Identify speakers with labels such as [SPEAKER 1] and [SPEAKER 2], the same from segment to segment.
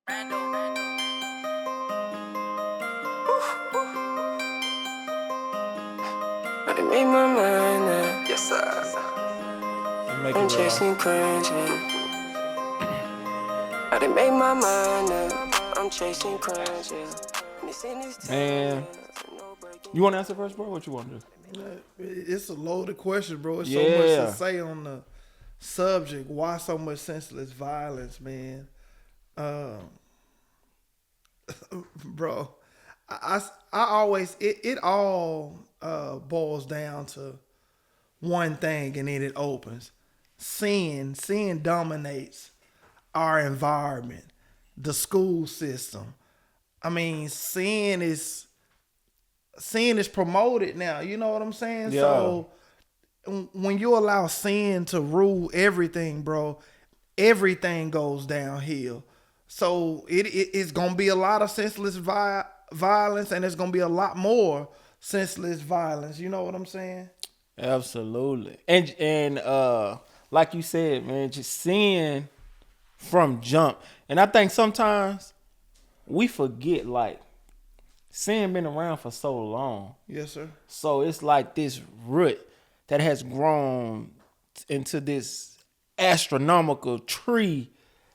[SPEAKER 1] I done made my mind up. Yes, sir. I'm chasing crowns, yeah. I done made my mind up. I'm chasing crowns, yeah.
[SPEAKER 2] Man, you want to answer first, bro? What you want to do?
[SPEAKER 3] It's a loaded question, bro. It's so
[SPEAKER 2] Yeah.
[SPEAKER 3] much to say on the subject. Why so much senseless violence, man? Bro, I always it all boils down to one thing, and then it opens. Sin dominates our environment, the school system. I mean, sin is promoted now. You know what I'm saying?
[SPEAKER 2] Yeah.
[SPEAKER 3] So when you allow sin to rule everything, bro, everything goes downhill. So it's gonna be a lot of senseless violence, and there's gonna be a lot more senseless violence. You know what I'm saying?
[SPEAKER 2] Absolutely. And like you said, man, just sin from jump. And I think sometimes we forget, like, sin been around for so long.
[SPEAKER 3] Yes, sir.
[SPEAKER 2] So it's like this root that has grown into this astronomical tree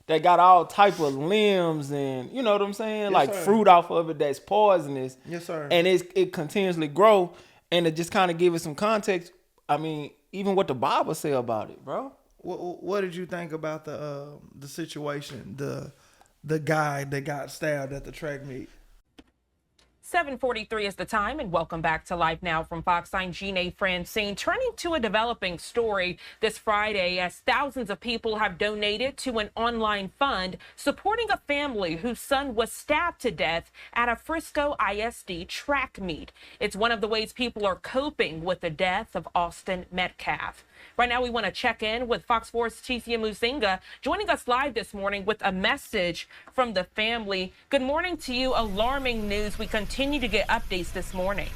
[SPEAKER 2] that got all type of limbs and, you know what I'm saying?
[SPEAKER 3] Yes,
[SPEAKER 2] like
[SPEAKER 3] sir.
[SPEAKER 2] Fruit off of it that's poisonous.
[SPEAKER 3] Yes, sir.
[SPEAKER 2] And it continuously grow. And to just kind of give it some context, I mean, even what the Bible say about it, bro.
[SPEAKER 3] What did you think about the situation, the guy that got stabbed at the track meet?
[SPEAKER 4] 7:43 is the time, and welcome back to Live Now from Fox. I'm Gina Francine. Turning to a developing story this Friday, as thousands of people have donated to an online fund supporting a family whose son was stabbed to death at a Frisco ISD track meet. It's one of the ways people are coping with the death of Austin Metcalf. Right now, we want to check in with Fox 4's Tisia Muzinga, joining us live this morning with a message from the family. Good morning to you. Alarming news. We continue to get updates this morning.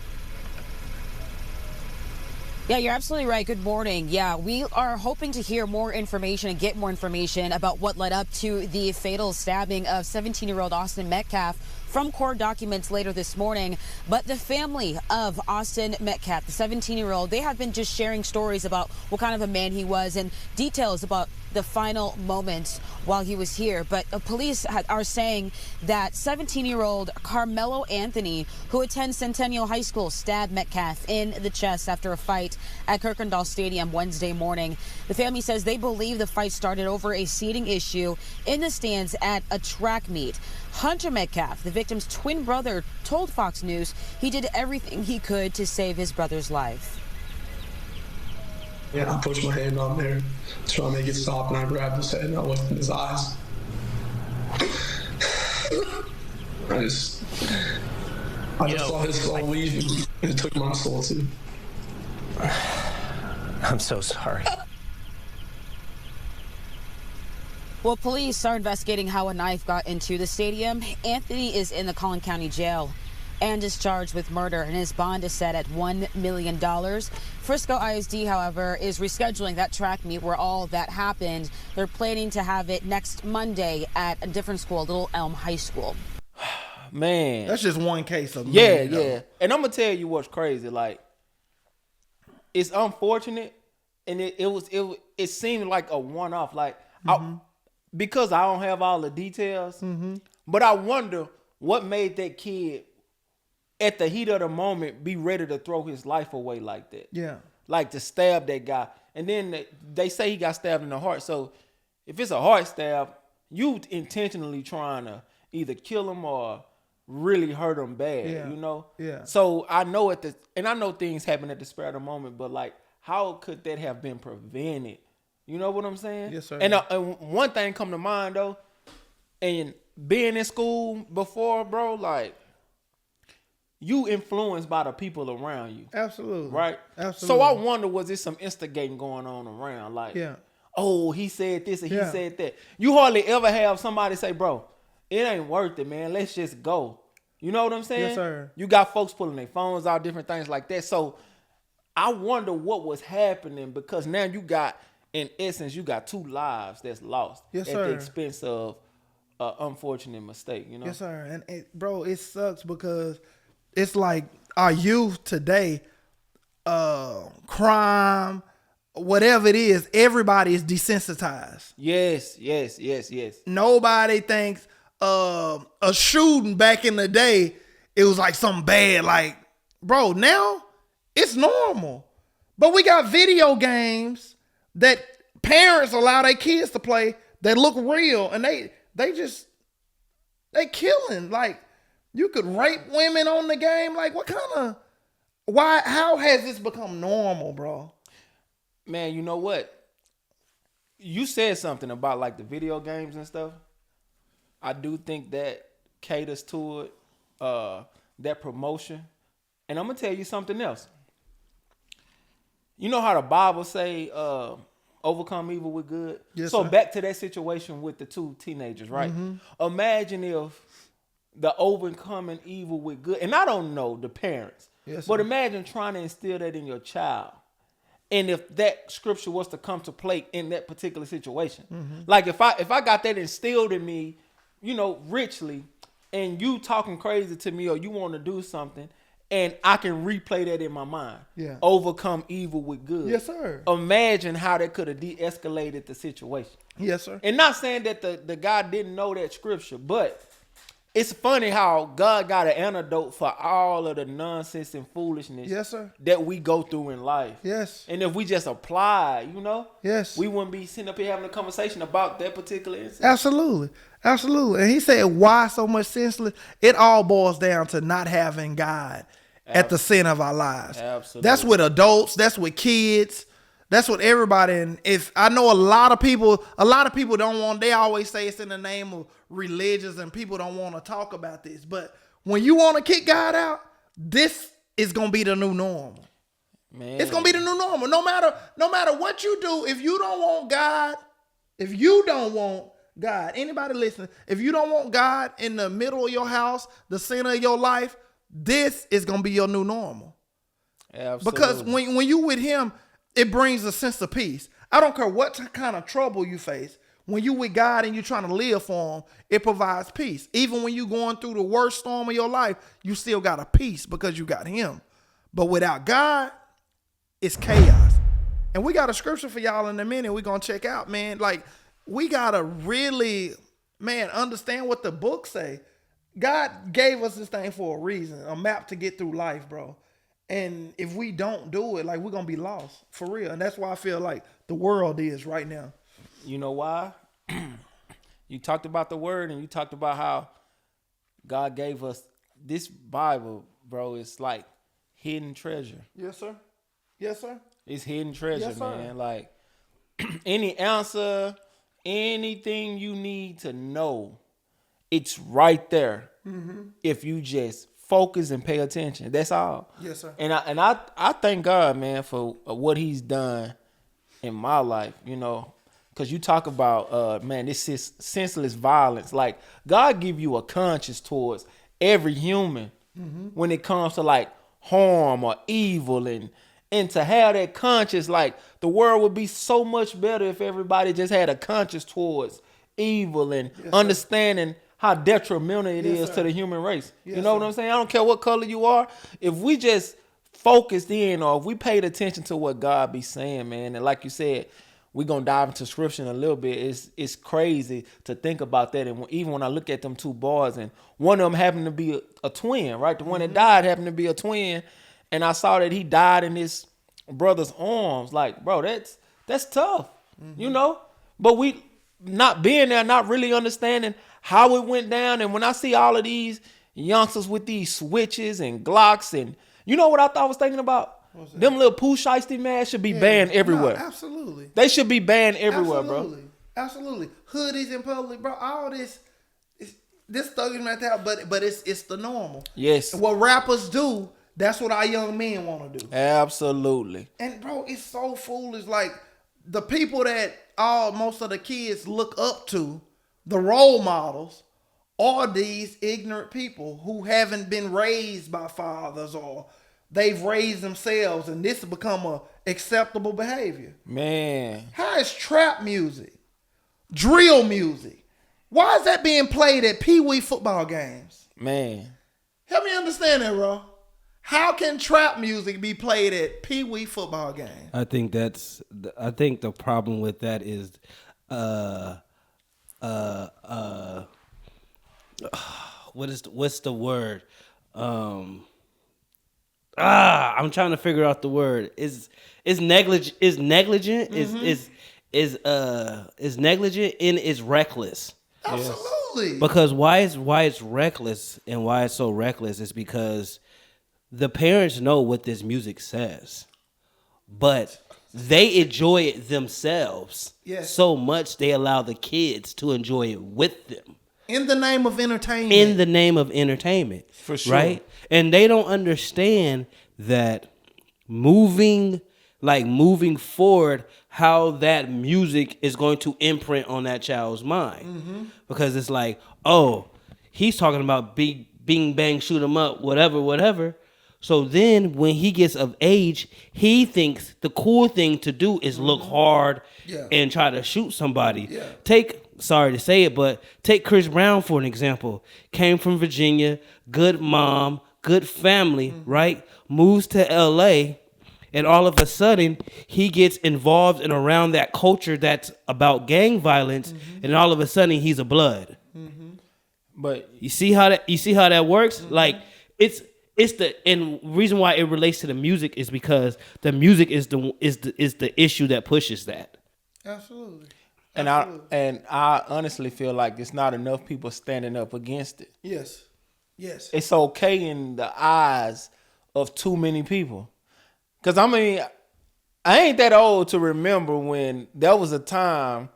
[SPEAKER 5] Yeah, you're absolutely right. Good morning. Yeah, we are hoping to hear more information and get more information about what led up to the fatal stabbing of 17-year-old Austin Metcalf from court documents later this morning. But the family of Austin Metcalf, the 17-year-old, they have been just sharing stories about what kind of a man he was and details about the final moments while he was here. But police are saying that 17-year-old Carmelo Anthony, who attends Centennial High School, stabbed Metcalf in the chest after a fight at Kirkendall Stadium Wednesday morning. The family says they believe the fight started over a seating issue in the stands at a track meet. Hunter Metcalf, the victim's twin brother, told Fox News he did everything he could to save his brother's life.
[SPEAKER 6] Yeah, I pushed my hand on there, trying to make it stop, and I grabbed his head and I looked in his eyes. I just saw his soul leave, and it took my soul too.
[SPEAKER 7] I'm so sorry.
[SPEAKER 5] Well, police are investigating how a knife got into the stadium. Anthony is in the Collin County Jail and is charged with murder, and his bond is set at $1 million. Frisco ISD, however, is rescheduling that track meet where all that happened. They're planning to have it next Monday at a different school, Little Elm High School.
[SPEAKER 2] Man.
[SPEAKER 3] That's just one case of
[SPEAKER 2] yeah. And I'm going to tell you what's crazy. Like, it's unfortunate, and it seemed like a one-off. Like, because I don't have all the details, but I wonder what made that kid at the heat of the moment be ready to throw his life away like that.
[SPEAKER 3] Yeah.
[SPEAKER 2] Like to stab that guy. And then they say he got stabbed in the heart. So if it's a heart stab, you intentionally trying to either kill him or really hurt him bad, you know?
[SPEAKER 3] Yeah.
[SPEAKER 2] So I know and I know things happen at the spur of the moment, but like, how could that have been prevented? You know what I'm saying?
[SPEAKER 3] Yes, sir.
[SPEAKER 2] And one thing come to mind though, and being in school before, bro, like, you influenced by the people around you.
[SPEAKER 3] Absolutely.
[SPEAKER 2] Right?
[SPEAKER 3] Absolutely.
[SPEAKER 2] So I wonder, was there some instigating going on around? Like, oh, he said this and he said that. You hardly ever have somebody say, bro, it ain't worth it, man. Let's just go. You know what I'm saying?
[SPEAKER 3] Yes, sir.
[SPEAKER 2] You got folks pulling their phones out, different things like that. So I wonder what was happening, because now you got, in essence, you got two lives that's lost
[SPEAKER 3] Yes,
[SPEAKER 2] at
[SPEAKER 3] sir.
[SPEAKER 2] the expense of an unfortunate mistake, you know?
[SPEAKER 3] Yes, sir. And bro, it sucks because it's like our youth today, crime, whatever it is, everybody is desensitized.
[SPEAKER 2] Yes.
[SPEAKER 3] Nobody thinks a shooting back in the day, it was like something bad. Like, bro, now it's normal. But we got video games that parents allow their kids to play that look real, and they killing. Like, you could rape women on the game. Like, how has this become normal, bro?
[SPEAKER 2] Man, you know what? You said something about like the video games and stuff. I do think that caters to it, that promotion. And I'm gonna tell you something else. You know how the Bible say, overcome evil with good?
[SPEAKER 3] Yes,
[SPEAKER 2] so
[SPEAKER 3] sir.
[SPEAKER 2] back to that situation with the 2 teenagers, right? Imagine if the overcoming evil with good, and I don't know the parents,
[SPEAKER 3] Yes,
[SPEAKER 2] but
[SPEAKER 3] sir.
[SPEAKER 2] imagine trying to instill that in your child. And if that scripture was to come to play in that particular situation, like if I got that instilled in me, you know, richly, and you talking crazy to me or you want to do something, and I can replay that in my mind.
[SPEAKER 3] Yeah.
[SPEAKER 2] Overcome evil with good.
[SPEAKER 3] Yes, sir.
[SPEAKER 2] Imagine how that could have de-escalated the situation.
[SPEAKER 3] Yes, sir.
[SPEAKER 2] And not saying that the guy didn't know that scripture, but it's funny how God got an antidote for all of the nonsense and foolishness
[SPEAKER 3] Yes, sir.
[SPEAKER 2] that we go through in life.
[SPEAKER 3] Yes.
[SPEAKER 2] And if we just apply, you know,
[SPEAKER 3] Yes.
[SPEAKER 2] we wouldn't be sitting up here having a conversation about that particular incident.
[SPEAKER 3] Absolutely. Absolutely. And he said, why so much senseless? It all boils down to not having God at the center of our lives.
[SPEAKER 2] Absolutely.
[SPEAKER 3] That's with adults. That's with kids. That's what everybody. And if I know a lot of people don't want, they always say it's in the name of religious and people don't want to talk about this. But when you want to kick God out, this is going to be the new normal.
[SPEAKER 2] Man.
[SPEAKER 3] It's going to be the new normal. No matter what you do, if you don't want God, anybody listening, if you don't want God in the middle of your house, the center of your life, this is going to be your new normal.
[SPEAKER 2] Absolutely.
[SPEAKER 3] Because when you with him, it brings a sense of peace. I don't care what kind of trouble you face. When you with God and you're trying to live for him, it provides peace. Even when you're going through the worst storm of your life, you still got a peace because you got him. But without God, it's chaos. And we got a scripture for y'all in a minute we're going to check out, man. Like, we got to really, man, understand what the book say. God gave us this thing for a reason, a map to get through life, bro. And if we don't do it, like, we're going to be lost for real. And that's why I feel like the world is right now.
[SPEAKER 2] You know why? You talked about the word and you talked about how God gave us this Bible, bro. It's like hidden treasure.
[SPEAKER 3] Yes, sir. Yes, sir.
[SPEAKER 2] It's hidden treasure,
[SPEAKER 3] Yes, sir.
[SPEAKER 2] man. Like any answer, anything you need to know, it's right there. If you just focus and pay attention. That's all.
[SPEAKER 3] Yes, sir.
[SPEAKER 2] And I thank God, man, for what he's done in my life, you know. Because you talk about, man, this is senseless violence. Like, God give you a conscience towards every human when it comes to, like, harm or evil. And to have that conscience, like, the world would be so much better if everybody just had a conscience towards evil and understanding how detrimental it is to the human race. You know what I'm saying? I don't care what color you are. If we just focused in or if we paid attention to what God be saying, man, and like you said, we're going to dive into scripture in a little bit. It's crazy to think about that. And even when I look at them 2 boys, and one of them happened to be a twin, right? The one that died happened to be a twin. And I saw that he died in his brother's arms. Like, bro, that's tough, you know? But we not being there, not really understanding how it went down. And when I see all of these youngsters with these switches and Glocks, and you know what I thought I was thinking about? Them little poo shiesty masks should be banned everywhere.
[SPEAKER 3] No, absolutely.
[SPEAKER 2] They should be banned everywhere, bro.
[SPEAKER 3] Absolutely. Hoodies in public, bro. All this thuggish mentality, but it's the normal.
[SPEAKER 2] Yes.
[SPEAKER 3] And what rappers do, that's what our young men want to do.
[SPEAKER 2] Absolutely.
[SPEAKER 3] And bro, it's so foolish. Like, the people that most of the kids look up to, the role models, are these ignorant people who haven't been raised by fathers, or they've raised themselves, and this has become a acceptable behavior.
[SPEAKER 2] Man.
[SPEAKER 3] How is trap music, drill music, Why is that being played at Pee Wee football games?
[SPEAKER 2] Man.
[SPEAKER 3] Help me understand that, bro. How can trap music be played at Pee Wee football games?
[SPEAKER 7] I think the problem with that is, what's the word? I'm trying to figure out the word. Is negligent? Is negligent? Is negligent and is reckless.
[SPEAKER 3] Absolutely.
[SPEAKER 7] Because why it's reckless and why it's so reckless is because the parents know what this music says, but they enjoy it themselves so much they allow the kids to enjoy it with them.
[SPEAKER 3] In the name of entertainment.
[SPEAKER 7] In the name of entertainment.
[SPEAKER 2] For sure.
[SPEAKER 7] Right? And they don't understand that moving forward, how that music is going to imprint on that child's mind. Mm-hmm. Because it's like, oh, he's talking about bing, bang, shoot 'em up, whatever. So then when he gets of age, he thinks the cool thing to do is look hard and try to shoot somebody. Yeah. Sorry to say it, but take Chris Brown for an example. Came from Virginia, good mom, good family, right? Moves to LA, and all of a sudden he gets involved and around that culture that's about gang violence, and all of a sudden he's a blood.
[SPEAKER 2] But
[SPEAKER 7] you see how that works? Like it's the reason why it relates to the music is because the music is the issue that pushes that.
[SPEAKER 3] Absolutely.
[SPEAKER 2] And I honestly feel like it's not enough people standing up against it.
[SPEAKER 3] Yes.
[SPEAKER 2] It's okay in the eyes of too many people. Because, I mean, I ain't that old to remember when there was a time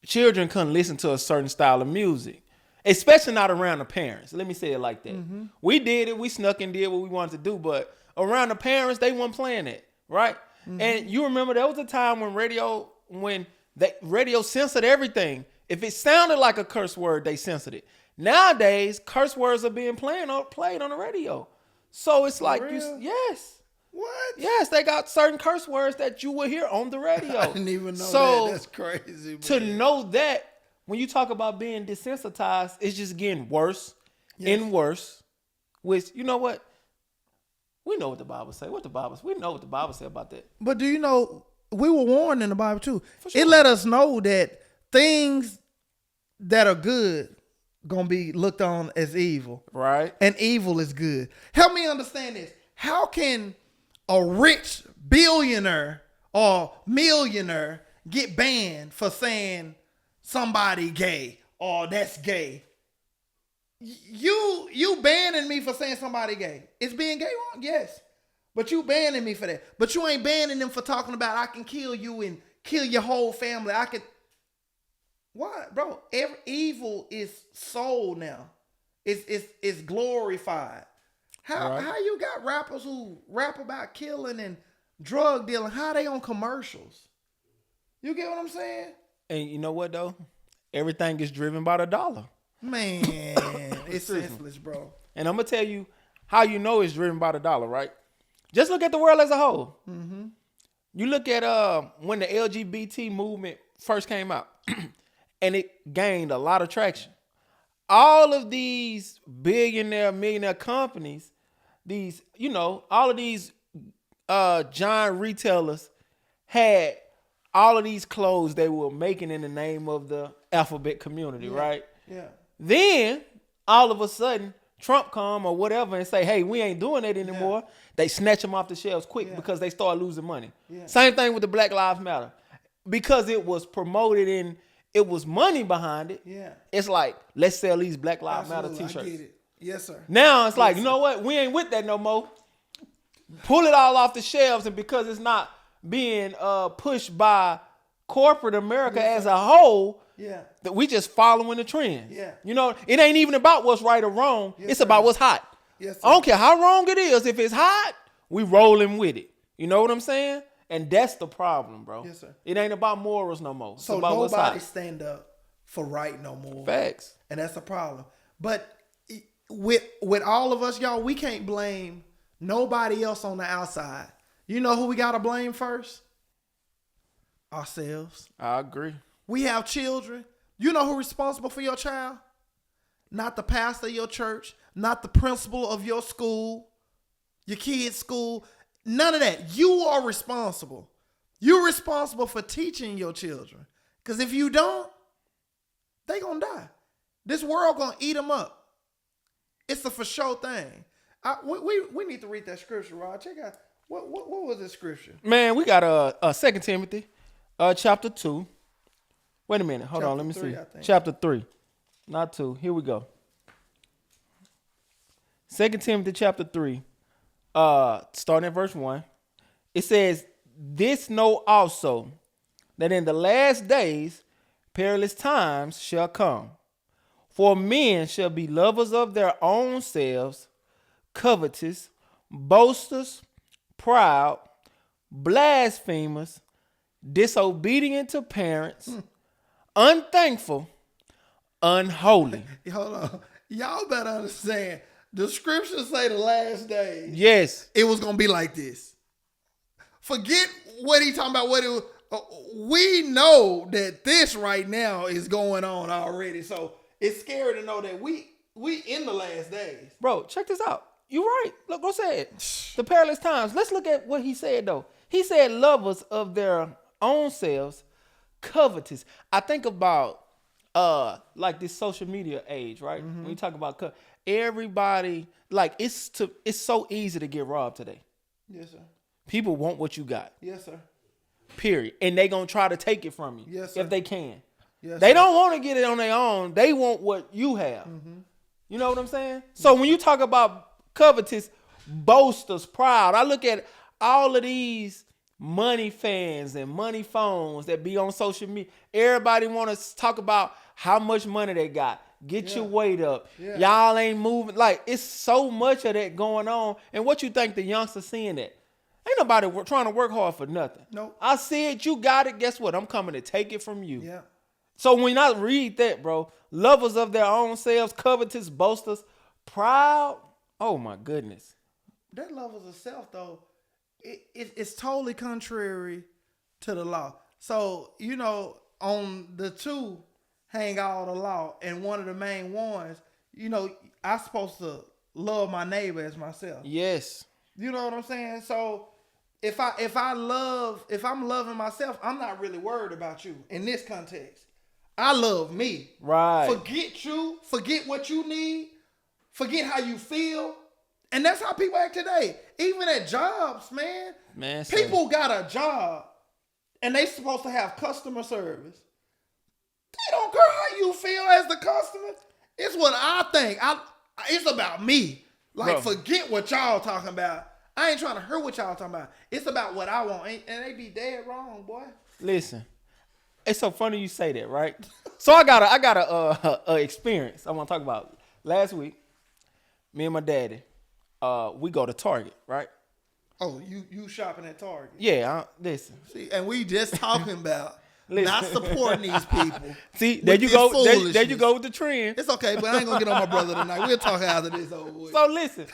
[SPEAKER 2] children couldn't listen to a certain style of music, especially not around the parents. Let me say it like that. Mm-hmm. We did it. We snuck and did what we wanted to do. But around the parents, they weren't playing it, right? Mm-hmm. And you remember there was a time when radio censored everything. If it sounded like a curse word, they censored it. Nowadays, curse words are being played on the radio. So it's like, yes.
[SPEAKER 3] What?
[SPEAKER 2] Yes, they got certain curse words that you will hear on the radio.
[SPEAKER 3] I didn't even know that. That's crazy. Man.
[SPEAKER 2] To know that, when you talk about being desensitized, it's just getting worse and worse. Which, you know what? We know what the Bible say. We know what the Bible say about that.
[SPEAKER 3] But do you know, we were warned in the Bible too.
[SPEAKER 2] Sure.
[SPEAKER 3] It let us know that things that are good gonna be looked on as evil.
[SPEAKER 2] Right.
[SPEAKER 3] And evil is good. Help me understand this. How can a rich billionaire or millionaire get banned for saying somebody gay or that's gay? You banning me for saying somebody gay. Is being gay wrong? Yes. But you banning me for that. But you ain't banning them for talking about I can kill you and kill your whole family. I could. What, bro? Every evil is sold now. It's glorified. How you got rappers who rap about killing and drug dealing? How they on commercials? You get what I'm saying?
[SPEAKER 2] And you know what though? Everything is driven by the dollar.
[SPEAKER 3] Man, it's senseless, bro.
[SPEAKER 2] And I'm gonna tell you how you know it's driven by the dollar, right? Just look at the world as a whole. Mm-hmm. You look at when the LGBT movement first came out, and it gained a lot of traction. All of these millionaire companies, all of these giant retailers had all of these clothes they were making in the name of the alphabet community, right?
[SPEAKER 3] Yeah.
[SPEAKER 2] Then all of a sudden, Trump come or whatever and say, hey, we ain't doing that anymore. Yeah. They snatch them off the shelves quick because they start losing money. Yeah. Same thing with the Black Lives Matter. Because it was promoted and it was money behind it. Yeah. It's like, let's sell these Black Lives Matter t-shirts.
[SPEAKER 3] I get it. Yes, sir.
[SPEAKER 2] Now it's like, you know what? We ain't with that no more. Pull it all off the shelves, and because it's not being pushed by corporate America as a whole, that we just following the trends. Yeah. You know, it ain't even about what's right or wrong. It's about what's hot. Yes, sir. I don't care how wrong it is. If it's hot, we rolling with it. You know what I'm saying? And that's the problem, bro. Yes, sir. It ain't about morals no more. It's
[SPEAKER 3] so
[SPEAKER 2] about
[SPEAKER 3] nobody stand up for right no more.
[SPEAKER 2] Facts.
[SPEAKER 3] And that's the problem. But with all of us, y'all, we can't blame nobody else on the outside. You know who we got to blame first? Ourselves.
[SPEAKER 2] I agree.
[SPEAKER 3] We have children. You know who's responsible for your child? Not the pastor of your church, not the principal of your school, your kid's school. None of that. You are responsible. You're responsible for teaching your children. Because if you don't, they gonna die. This world gonna eat them up. It's a for sure thing. We need to read that scripture, Rod. Check out what was this scripture?
[SPEAKER 2] Man, we got a 2 Timothy, chapter 2. Wait a minute, hold on, let me see. Chapter 3, not 2. Here we go. 2 Timothy chapter 3, starting at verse 1. It says, "This know also, that in the last days perilous times shall come. For men shall be lovers of their own selves, covetous, boasters, proud, blasphemers, disobedient to parents, unthankful, unholy."
[SPEAKER 3] Hold on. Y'all better understand. The scriptures say the last days.
[SPEAKER 2] Yes.
[SPEAKER 3] It was going to be like this. Forget what he talking about. We know that this right now is going on already. So it's scary to know that we in the last days.
[SPEAKER 2] Bro, check this out. You right. Look what said. The perilous times. Let's look at what he said though. He said lovers of their own selves, covetous. I think about like this social media age, right? Mm-hmm. When you talk about everybody, like it's so easy to get robbed today.
[SPEAKER 3] Yes, sir.
[SPEAKER 2] People want what you got.
[SPEAKER 3] Yes, sir.
[SPEAKER 2] Period. And they gonna try to take it from you.
[SPEAKER 3] Yes, sir.
[SPEAKER 2] If they can.
[SPEAKER 3] Yes,
[SPEAKER 2] they
[SPEAKER 3] sir.
[SPEAKER 2] don't want to get it on their own. They want what you have. Mm-hmm. You know what I'm saying? So when you talk about covetous, boasters, proud, I look at all of these money fans and money phones that be on social media. Everybody want to talk about how much money they got. Get your weight up. Yeah. Y'all ain't moving. Like, it's so much of that going on. And what you think the youngsters seeing that? Ain't nobody trying to work hard for nothing.
[SPEAKER 3] Nope.
[SPEAKER 2] I see it. You got it. Guess what? I'm coming to take it from you.
[SPEAKER 3] Yeah.
[SPEAKER 2] So when I read that, bro, lovers of their own selves, covetous, boasters, proud. Oh, my goodness.
[SPEAKER 3] That lovers of self, though, it's totally contrary to the law. So, you know, on the two hang all the law, and one of the main ones, you know, I'm supposed to love my neighbor as myself.
[SPEAKER 2] Yes.
[SPEAKER 3] You know what I'm saying? So if I'm loving myself, I'm not really worried about you in this context. I love me.
[SPEAKER 2] Right.
[SPEAKER 3] Forget you. Forget what you need. Forget how you feel. And that's how people act today. Even at jobs, man. People got a job and they supposed to have customer service. They don't care how you feel as the customer. It's what I think. It's about me. Like, bro, forget what y'all talking about. I ain't trying to hear what y'all talking about. It's about what I want. And they be dead wrong, boy.
[SPEAKER 2] Listen, it's so funny you say that, right? So I got a experience I want to talk about. Last week, me and my daddy, we go to Target, right?
[SPEAKER 3] Oh, you shopping at Target?
[SPEAKER 2] Yeah, listen.
[SPEAKER 3] See, and we just talking about not supporting these people.
[SPEAKER 2] See, there you go. There you go with the trend.
[SPEAKER 3] It's okay, but I ain't gonna get on my brother tonight. We'll talk after this over with.
[SPEAKER 2] So listen,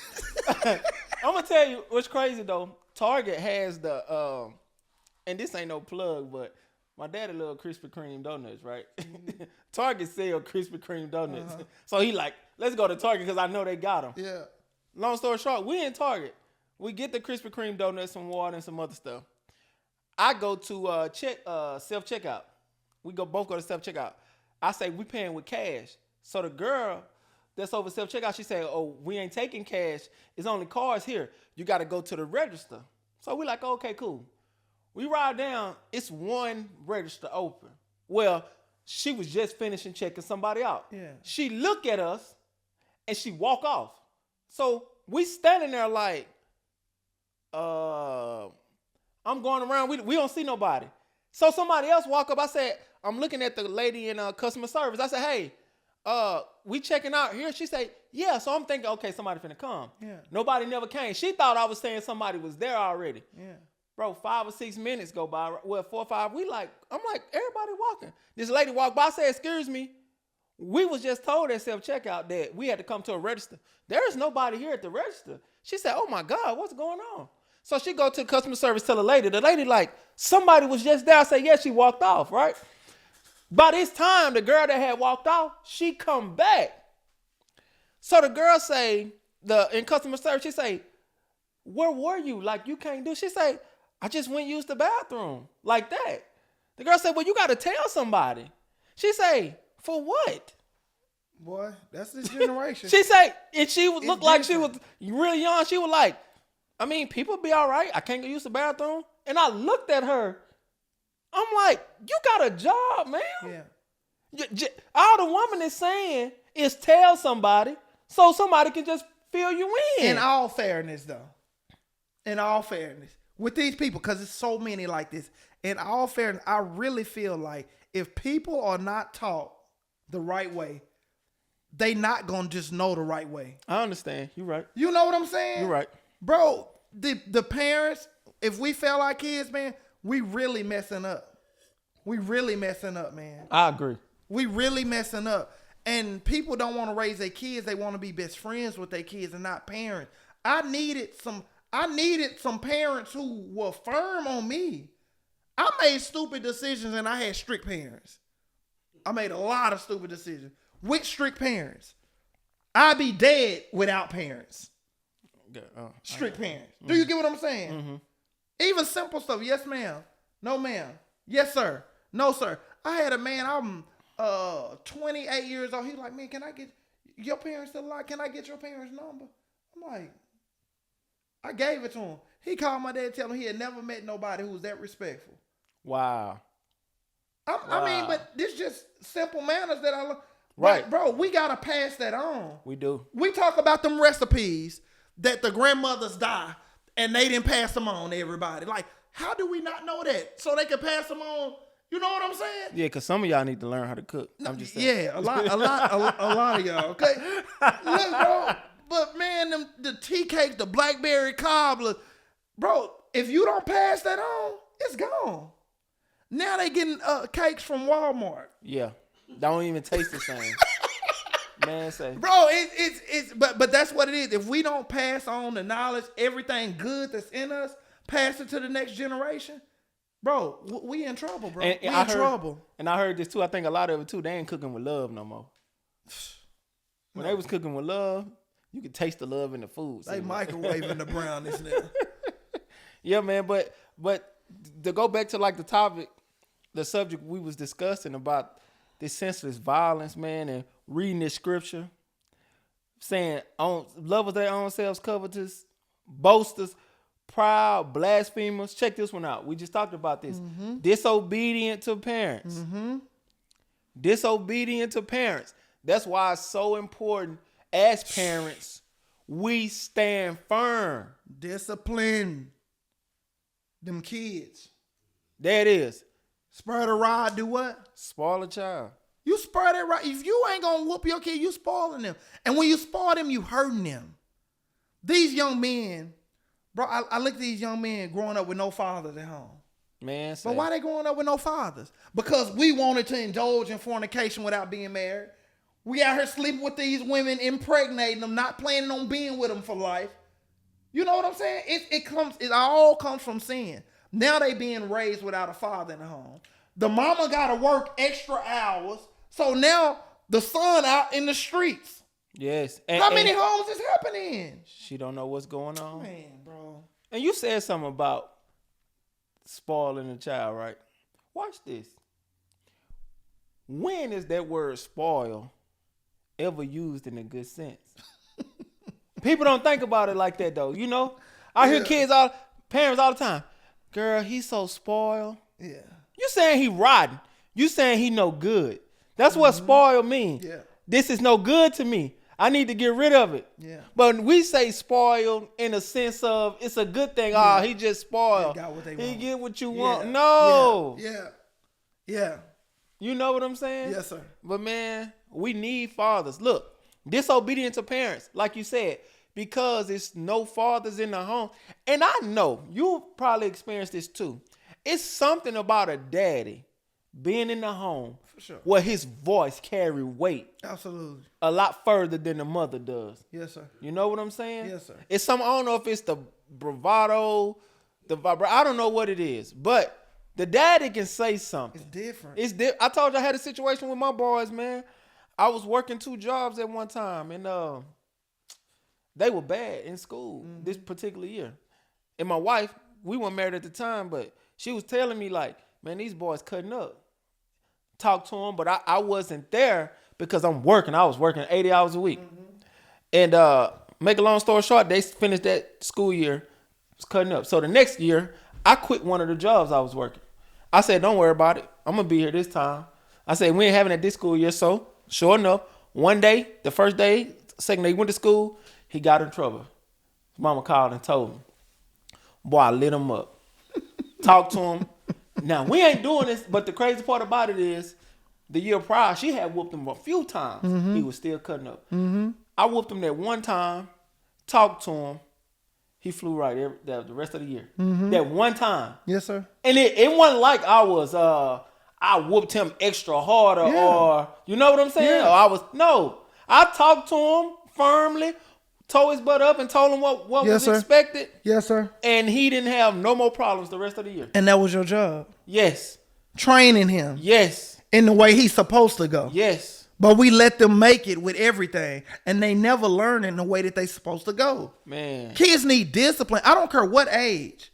[SPEAKER 2] I'm gonna tell you what's crazy though. Target has the and this ain't no plug, but my daddy love Krispy Kreme donuts, right? Mm-hmm. Target sell Krispy Kreme donuts, so he like, let's go to Target because I know they got them.
[SPEAKER 3] Yeah.
[SPEAKER 2] Long story short, we in Target. We get the Krispy Kreme donuts, some water, and some other stuff. I go to self-checkout. We both go to self-checkout. I say, we paying with cash. So the girl that's over self-checkout, she said, oh, we ain't taking cash. It's only cards here. You got to go to the register. So we like, okay, cool. We ride down. It's one register open. Well, she was just finishing checking somebody out.
[SPEAKER 3] Yeah.
[SPEAKER 2] She look at us, and she walk off. So we standing there like, I'm going around. We don't see nobody. So somebody else walk up. I said, I'm looking at the lady in customer service. I said, hey, we checking out here. She said, yeah. So I'm thinking, okay, somebody finna come.
[SPEAKER 3] Yeah.
[SPEAKER 2] Nobody never came. She thought I was saying somebody was there already.
[SPEAKER 3] Yeah.
[SPEAKER 2] Bro, 5 or 6 minutes go by. Well, 4 or 5. I'm like, everybody walking. This lady walked by. I said, excuse me. We was just told at self-checkout that we had to come to a register. There is nobody here at the register. She said, oh my God, what's going on? So she go to customer service, tell the lady like, somebody was just there. I said, yeah, she walked off, right? By this time, the girl that had walked off, she come back. So the girl say, in customer service, she say, where were you? Like, you can't do. She say, I just went use the bathroom. Like that. The girl said, well, you got to tell somebody. She say, for what?
[SPEAKER 3] Boy, that's this generation.
[SPEAKER 2] She say, and she looked like she was really young. She was like, I mean, people be all right. I can't go use the bathroom. And I looked at her. I'm like, you got a job, man. Yeah. All the woman is saying is tell somebody so somebody can just fill you in.
[SPEAKER 3] In all fairness, though. In all fairness. With these people, because there's so many like this. In all fairness, I really feel like if people are not taught the right way, they not going to just know the right way.
[SPEAKER 2] I understand. You're right.
[SPEAKER 3] You know what I'm saying?
[SPEAKER 2] You're right.
[SPEAKER 3] Bro, the parents, if we fail our kids, man, we really messing up. We really messing up, man.
[SPEAKER 2] I agree.
[SPEAKER 3] We really messing up. And people don't want to raise their kids. They want to be best friends with their kids and not parents. I needed some parents who were firm on me. I made stupid decisions and I had strict parents. I made a lot of stupid decisions with strict parents. I'd be dead without parents. Strict parents. Do you get what I'm saying? Mm-hmm. Even simple stuff. Yes, ma'am. No, ma'am. Yes, sir. No, sir. I had a man, I'm 28 years old. He's like, man, can I get your parents still alive? Can I get your parents' number? I'm like, I gave it to him. He called my dad, telling him he had never met nobody who was that respectful.
[SPEAKER 2] Wow.
[SPEAKER 3] I mean, but this just simple manners that I learned.
[SPEAKER 2] Right.
[SPEAKER 3] Bro, we got to pass that on.
[SPEAKER 2] We do.
[SPEAKER 3] We talk about them recipes that the grandmothers die and they didn't pass them on to everybody. Like, how do we not know that? So they can pass them on. You know what I'm saying?
[SPEAKER 2] Yeah, because some of y'all need to learn how to cook. I'm just saying.
[SPEAKER 3] Yeah, a lot of y'all, okay? Look, bro, but man, the tea cakes, the blackberry cobbler, bro, if you don't pass that on, it's gone. Now they getting cakes from Walmart.
[SPEAKER 2] Yeah, don't even taste the same. Man, say,
[SPEAKER 3] bro, but that's what it is. If we don't pass on the knowledge, everything good that's in us, pass it to the next generation, bro, we in trouble, bro. We in trouble.
[SPEAKER 2] And I heard this too. I think a lot of it too. They ain't cooking with love no more. When they was cooking with love, you could taste the love in the food.
[SPEAKER 3] They microwaving the brownies now.
[SPEAKER 2] Yeah, man. But to go back to like the topic, the subject we was discussing about this senseless violence, man, and reading this scripture, saying lovers their own selves, covetous, boasters, proud, blasphemers. Check this one out. We just talked about this. Mm-hmm. Disobedient to parents. Mm-hmm. Disobedient to parents. That's why it's so important as parents, we stand firm.
[SPEAKER 3] Discipline them kids.
[SPEAKER 2] There it is.
[SPEAKER 3] Spur the rod, do what?
[SPEAKER 2] Spoil a child.
[SPEAKER 3] You spur that rod. If you ain't gonna whoop your kid, you spoiling them. And when you spoil them, you hurting them. These young men, bro, I look at these young men growing up with no fathers at home.
[SPEAKER 2] Man,
[SPEAKER 3] but why they growing up with no fathers? Because we wanted to indulge in fornication without being married. We out here sleeping with these women, impregnating them, not planning on being with them for life. You know what I'm saying? It all comes from sin. Now they being raised without a father in the home. The mama got to work extra hours. So now the son out in the streets.
[SPEAKER 2] Yes.
[SPEAKER 3] How many homes is happening?
[SPEAKER 2] She don't know what's going on.
[SPEAKER 3] Man, bro.
[SPEAKER 2] And you said something about spoiling a child, right? Watch this. When is that word spoil ever used in a good sense? People don't think about it like that, though. You know, I hear parents all the time. Girl, he's so spoiled. Yeah. You saying he rotten. You saying he no good. That's what spoil means. Yeah. This is no good to me. I need to get rid of it. Yeah. But when we say spoiled in a sense of it's a good thing. Yeah. Oh, he just spoiled. He get what you want. No.
[SPEAKER 3] Yeah.
[SPEAKER 2] You know what I'm saying?
[SPEAKER 3] Yes, sir.
[SPEAKER 2] But man, we need fathers. Look, disobedient to parents, like you said, because it's no fathers in the home. And I know you probably experienced this too. It's something about a daddy being in the home for sure, where his voice carry weight.
[SPEAKER 3] Absolutely.
[SPEAKER 2] A lot further than the mother does.
[SPEAKER 3] Yes, sir.
[SPEAKER 2] You know what I'm saying?
[SPEAKER 3] Yes, sir.
[SPEAKER 2] It's I don't know if it's the bravado, I don't know what it is, but The daddy can say something.
[SPEAKER 3] It's different.
[SPEAKER 2] I told you I had a situation with my boys, man. I was working 2 jobs at one time, and they were bad in school this particular year. And my wife, we weren't married at the time, but she was telling me like, man, these boys cutting up. Talk to them, but I wasn't there because I'm working. I was working 80 hours a week. And make a long story short, they finished that school year, was cutting up. So the next year, I quit one of the jobs I was working. I said, don't worry about it. I'm going to be here this time. I said, we ain't having it this school year. So sure enough, one day, the first day, second day he went to school, he got in trouble. His mama called and told him. Boy, I lit him up. Talked to him. Now, we ain't doing this, but the crazy part about it is the year prior, she had whooped him a few times. He was still cutting up. I whooped him that one time, talked to him. He flew right the rest of the year. That one time.
[SPEAKER 3] Yes, sir.
[SPEAKER 2] And it wasn't like I whooped him extra harder or, you know what I'm saying?
[SPEAKER 3] Yeah.
[SPEAKER 2] Or I talked to him firmly, tore his butt up and told him what was expected.
[SPEAKER 3] Yes, sir.
[SPEAKER 2] And he didn't have no more problems the rest of the year.
[SPEAKER 3] And that was your job?
[SPEAKER 2] Yes.
[SPEAKER 3] Training him?
[SPEAKER 2] Yes.
[SPEAKER 3] In the way he's supposed to go?
[SPEAKER 2] Yes.
[SPEAKER 3] But we let them make it with everything, and they never learn in the way that they supposed to go.
[SPEAKER 2] Man.
[SPEAKER 3] Kids need discipline. I don't care what age.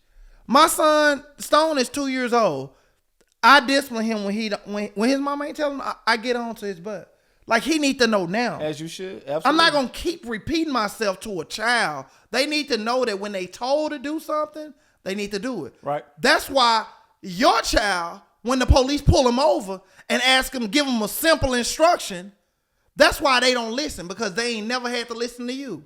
[SPEAKER 3] My son, Stone, is 2 years old. I discipline him when his mama ain't telling him, I get on to his butt. Like, he need to know now.
[SPEAKER 2] As you should. Absolutely.
[SPEAKER 3] I'm not going to keep repeating myself to a child. They need to know that when they told to do something, they need to do it.
[SPEAKER 2] Right.
[SPEAKER 3] That's why your child, when the police pull him over and give him a simple instruction, that's why they don't listen, because they ain't never had to listen to you.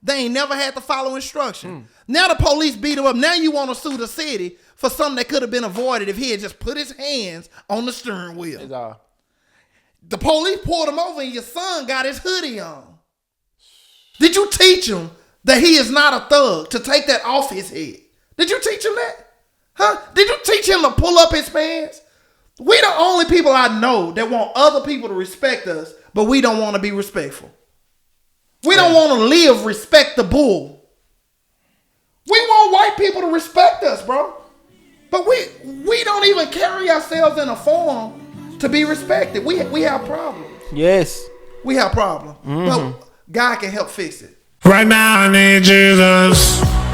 [SPEAKER 3] They ain't never had to follow instruction. Now the police beat him up. Now you want to sue the city for something that could have been avoided if he had just put his hands on the steering wheel. The police pulled him over and your son got his hoodie on. Did you teach him that he is not a thug, to take that off his head? Did you teach him that? Huh? Did you teach him to pull up his pants? We the only people I know that want other people to respect us, but we don't want to be respectful. We don't want to live respectable. We want white people to respect us, bro. But we don't even carry ourselves in a form to be respected. We have problems.
[SPEAKER 2] Yes.
[SPEAKER 3] We have problems. But God can help fix it.
[SPEAKER 8] Right now I need Jesus.